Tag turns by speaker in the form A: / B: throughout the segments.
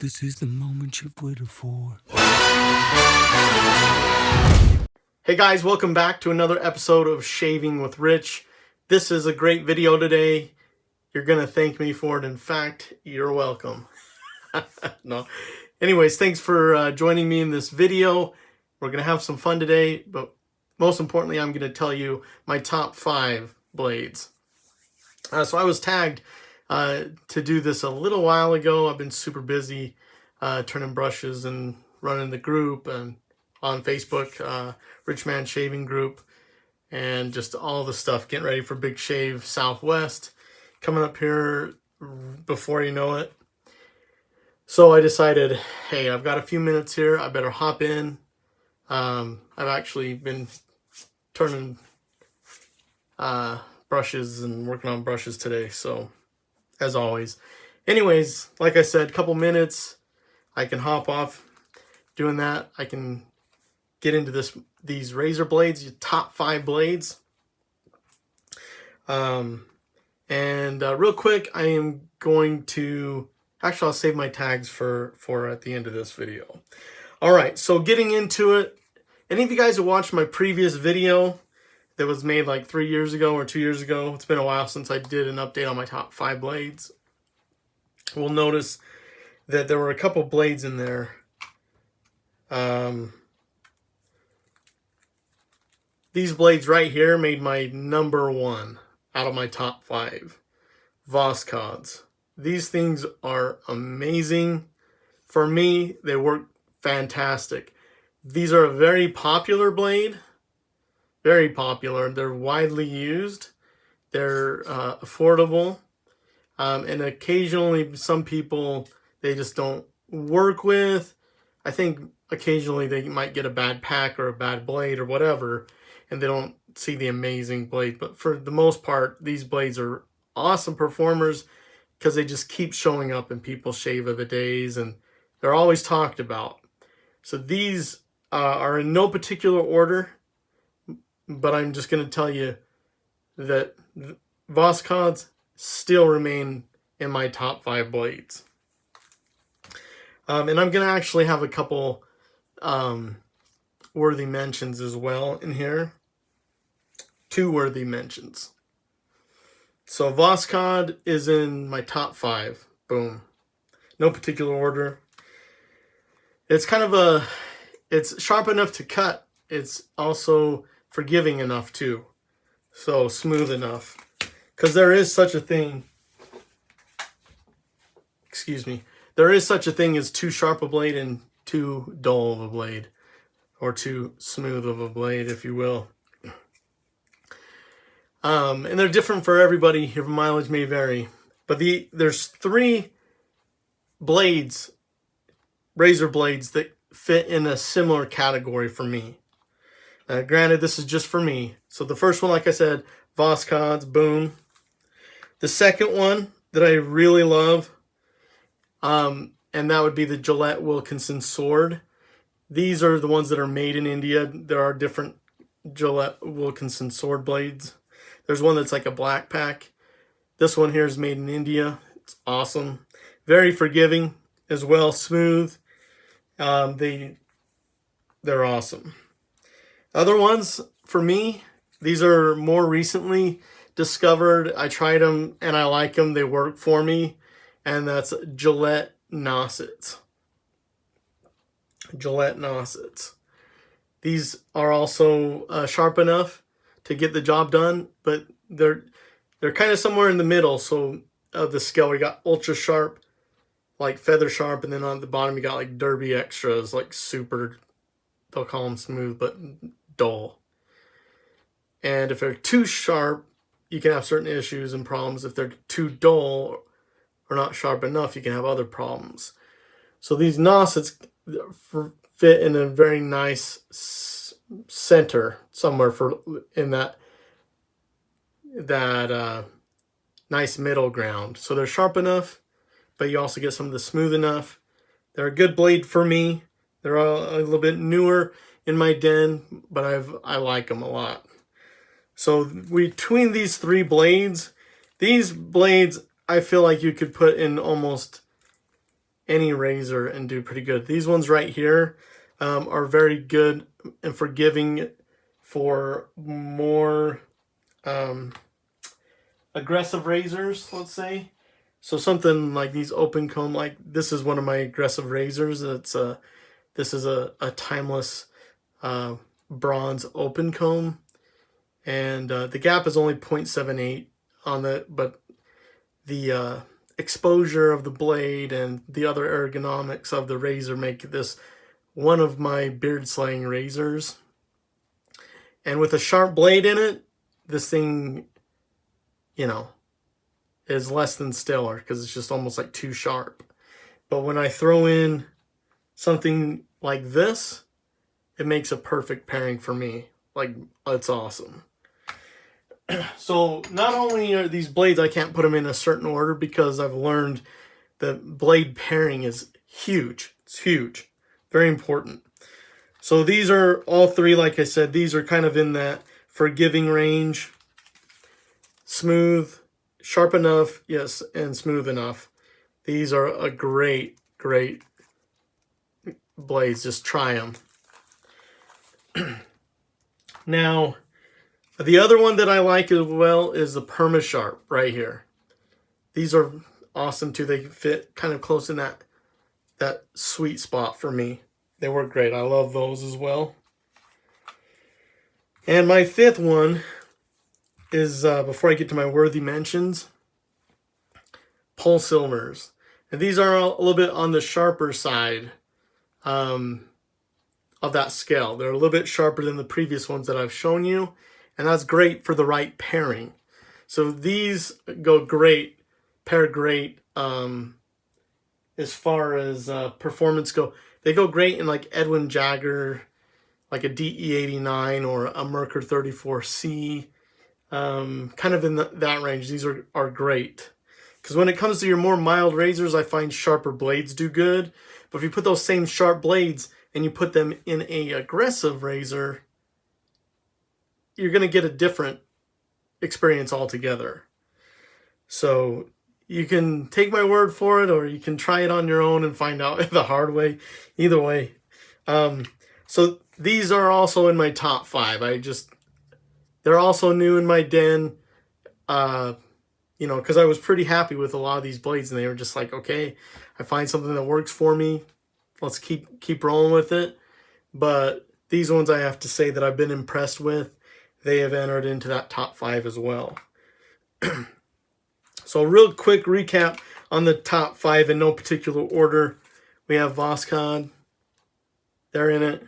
A: This is the moment you've waited for.
B: Hey guys, welcome back to another episode of Shaving with Rich. This is a great video today. You're going to thank me for it. In fact, you're welcome. No. Anyways, thanks for joining me in this video. We're going to have some fun today, but most importantly, I'm going to tell you my top 5 blades. So I was tagged to do this a little while ago. I've been super busy turning brushes and running the group and on Facebook, richmanshaving group, and just all the stuff, getting ready for Big Shave Southwest coming up here before you know it. So I decided, hey, I've got a few minutes here, I better hop in. I've actually been turning brushes and working on brushes today, so as always. Anyways, like I said, couple minutes, I can hop off doing that. I can get into these razor blades, top 5 blades. Real quick, I am going to, actually I'll save my tags for at the end of this video. Alright, so getting into it, any of you guys who watched my previous video that was made like 3 years ago or 2 years ago, it's been a while since I did an update on my top 5 blades, will notice that there were a couple blades in there. These blades right here made my number 1 out of my top 5. Voskhod. These things are amazing. For me, they work fantastic. These are a very popular blade. Very popular. They're widely used. They're affordable. And occasionally some people, they just don't work with. I think occasionally they might get a bad pack or a bad blade or whatever, and they don't see the amazing blade. But for the most part, these blades are awesome performers because they just keep showing up in people's shave of the days, and they're always talked about. So these are in no particular order, but I'm just going to tell you that Voskhods still remain in my top 5 blades. And I'm going to actually have a couple worthy mentions as well in here. 2 worthy mentions. So Voskhod is in my top 5. Boom. No particular order. It's kind of it's sharp enough to cut. It's also forgiving enough too. So smooth enough. Because there is such a thing. Excuse me. There is such a thing as too sharp a blade and too dull of a blade. Or too smooth of a blade, if you will. And they're different for everybody. Your mileage may vary. But there's 3 blades, razor blades, that fit in a similar category for me. Granted, this is just for me. So the first one, like I said, Voskhods, boom. The second one that I really love, and that would be the Gillette Wilkinson sword. These are the ones that are made in India. There are different Gillette Wilkinson sword blades. There's one that's like a black pack. This one here is made in India. It's awesome. Very forgiving as well, smooth. They're awesome. Other ones, for me, these are more recently discovered. I tried them and I like them. They work for me. And that's Gillette Nasus. Gillette Nasus. These are also sharp enough to get the job done, but they're kind of somewhere in the middle. So of the scale, we got ultra sharp, like feather sharp, and then on the bottom you got like derby extras, like super, they'll call them smooth, but dull. And if they're too sharp, you can have certain issues and problems. If they're too dull or not sharp enough, you can have other problems. So these Nasus fit in a very nice center somewhere in that nice middle ground. So they're sharp enough, but you also get some of the smooth enough. They're a good blade for me. They're a little bit newer in my den, but I like them a lot. So between these 3 blades, these blades I feel like you could put in almost any razor and do pretty good. These ones right here are very good and forgiving for more aggressive razors, let's say. So something like these open comb, like this is one of my aggressive razors. This is a timeless bronze open comb, and the gap is only 0.78 on the, but the exposure of the blade and the other ergonomics of the razor make this one of my beard slaying razors. And with a sharp blade in it, this thing, you know, is less than stellar because it's just almost like too sharp. But when I throw in something like this, it makes a perfect pairing for me. Like, it's awesome. So not only are these blades, I can't put them in a certain order because I've learned that blade pairing is huge. It's huge. Very important. So these are all three, like I said, these are kind of in that forgiving range. Smooth, sharp enough, yes, and smooth enough. These are a great, great blades. Just try them. Now, the other one that I like as well is the Perma Sharp right here. These are awesome too. They fit kind of close in that sweet spot for me. They work great. I love those as well. And my fifth one is, before I get to my worthy mentions, Polsilvers. And these are a little bit on the sharper side of that scale. They're a little bit sharper than the previous ones that I've shown you. And that's great for the right pairing. So these go great, pair great as far as performance go. They go great in like Edwin Jagger, like a DE89 or a Merkur 34C, kind of in that range. These are great. Because when it comes to your more mild razors, I find sharper blades do good. But if you put those same sharp blades and you put them in a aggressive razor, you're going to get a different experience altogether. So you can take my word for it, or you can try it on your own and find out the hard way. Either way. So these are also in my top 5. They're also new in my den. You know, because I was pretty happy with a lot of these blades, and they were just like, okay, I find something that works for me. Let's keep rolling with it. But these ones, I have to say that I've been impressed with. They have entered into that top 5 as well. So a real quick recap on the top 5 in no particular order. We have Voskhod. They're in it.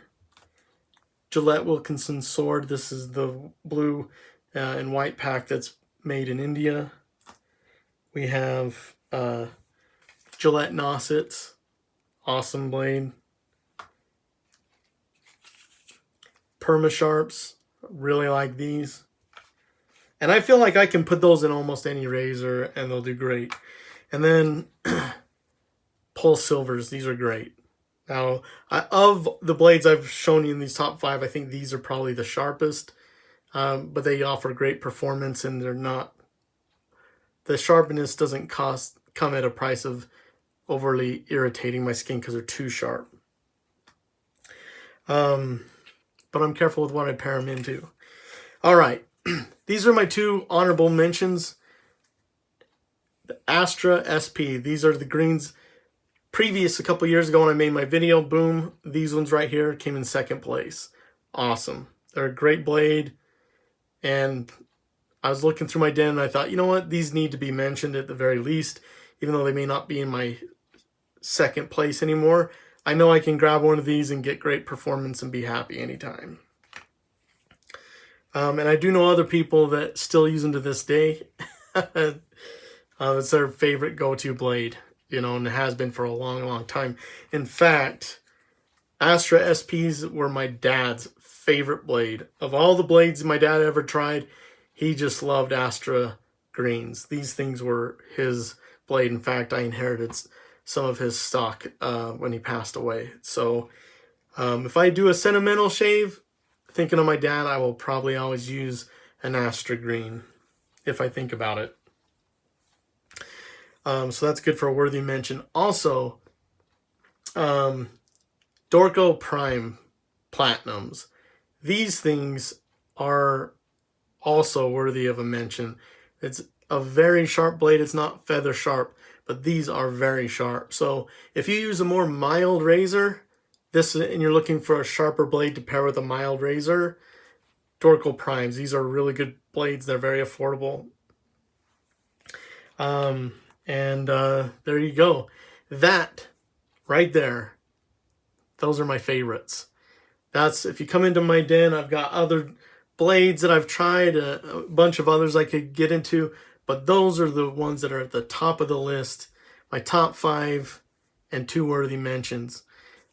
B: Gillette Wilkinson sword. This is the blue and white pack that's made in India. We have Gillette Nasus. Awesome blade. Perma Sharps. Really like these. And I feel like I can put those in almost any razor and they'll do great. And then Polsilvers. These are great. Now, of the blades I've shown you in these top 5, I think these are probably the sharpest. But they offer great performance, and they're not... The sharpness doesn't come at a price of overly irritating my skin because they're too sharp. But I'm careful with what I pair them into. All right. These are my 2 honorable mentions. The Astra SP. These are the greens. Previous, a couple years ago when I made my video, boom, these ones right here came in 2nd place. Awesome. They're a great blade. And I was looking through my den and I thought, you know what? These need to be mentioned at the very least, even though they may not be in my 2nd place anymore. I know I can grab one of these and get great performance and be happy anytime. And I do know other people that still use them to this day. It's their favorite go-to blade, you know, and it has been for a long, long time. In fact, Astra SPs were my dad's favorite blade. Of all the blades my dad ever tried, he just loved Astra greens. These things were his blade. In fact, I inherited some of his stock when he passed away. So if I do a sentimental shave, thinking of my dad, I will probably always use an Astra green if I think about it. So that's good for a worthy mention. Also, Dorco Prime Platinums. These things are also worthy of a mention. It's a very sharp blade. It's not feather sharp, but these are very sharp. So if you use a more mild razor, and you're looking for a sharper blade to pair with a mild razor, Dorco Primes. These are really good blades. They're very affordable. There you go. That right there, those are my favorites. That's, if you come into my den, I've got other blades that I've tried, a bunch of others I could get into, but those are the ones that are at the top of the list. My top 5 and 2 worthy mentions.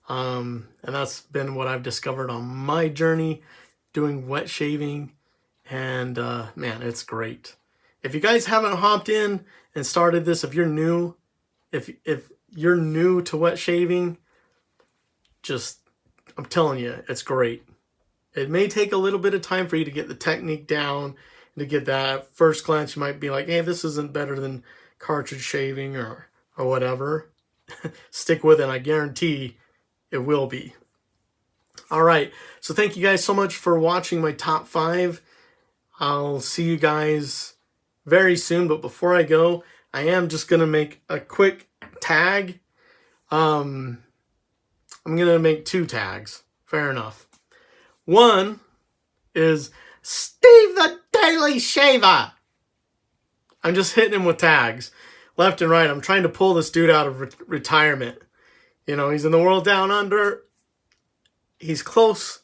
B: And that's been what I've discovered on my journey doing wet shaving. And man, it's great. If you guys haven't hopped in and started this, if you're new to wet shaving, I'm telling you, it's great. It may take a little bit of time for you to get the technique down, and to get that. At first glance, you might be like, hey, this isn't better than cartridge shaving or whatever. Stick with it, and I guarantee it will be. All right, so thank you guys so much for watching my top 5. I'll see you guys very soon, but before I go, I am just going to make a quick tag. I'm going to make 2 tags. Fair enough. One is Steve the Daily Shaver. I'm just hitting him with tags left and right. I'm trying to pull this dude out of retirement. You know, he's in the world down under. He's close,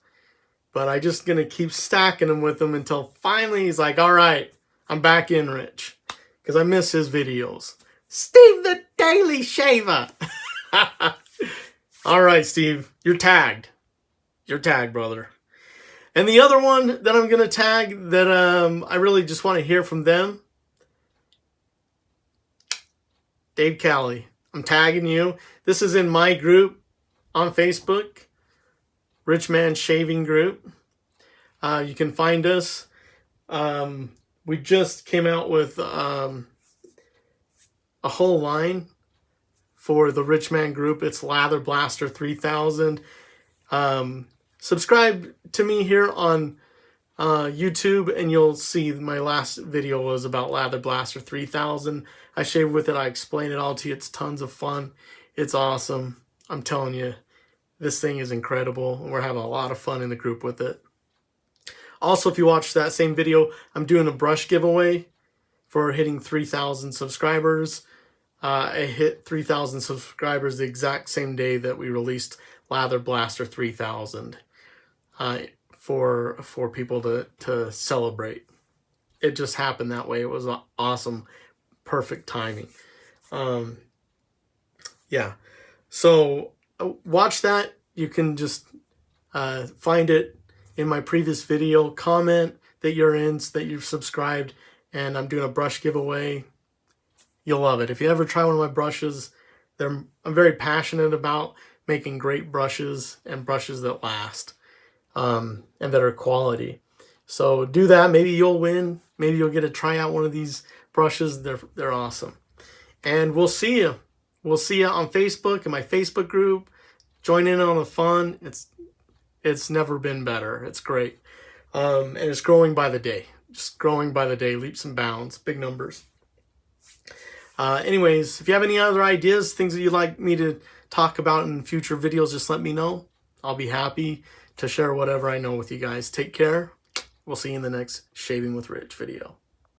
B: but I'm just going to keep stacking him with him until finally he's like, all right, I'm back in, Rich. Because I miss his videos. Steve the Daily Shaver. All right, Steve, you're tagged. You're tagged, brother. And the other one that I'm going to tag that I really just want to hear from them, Dave Cali. I'm tagging you. This is in my group on Facebook, Rich Man Shaving Group. You can find us. We just came out with a whole line for the Rich Man group. It's Lather Blaster 3000. Subscribe to me here on YouTube, and you'll see my last video was about Lather Blaster 3000. I shave with it. I explain it all to you. It's tons of fun. It's awesome. I'm telling you, this thing is incredible. We're having a lot of fun in the group with it. Also, if you watch that same video, I'm doing a brush giveaway for hitting 3,000 subscribers. I hit 3,000 subscribers the exact same day that we released Lather Blaster 3000 for people to celebrate. It just happened that way. It was awesome, perfect timing. Yeah, so watch that. You can just find it in my previous video. Comment that you're in, that you've subscribed, and I'm doing a brush giveaway. You'll love it. If you ever try one of my brushes, I'm very passionate about making great brushes and brushes that last and that are quality. So do that. Maybe you'll win. Maybe you'll get to try out one of these brushes. They're awesome. And we'll see you. We'll see you on Facebook, in my Facebook group. Join in on the fun. It's never been better. It's great. And it's growing by the day. Just growing by the day, leaps and bounds, big numbers. Anyways, if you have any other ideas, things that you'd like me to talk about in future videos, just let me know. I'll be happy to share whatever I know with you guys. Take care. We'll see you in the next Shaving with Rich video.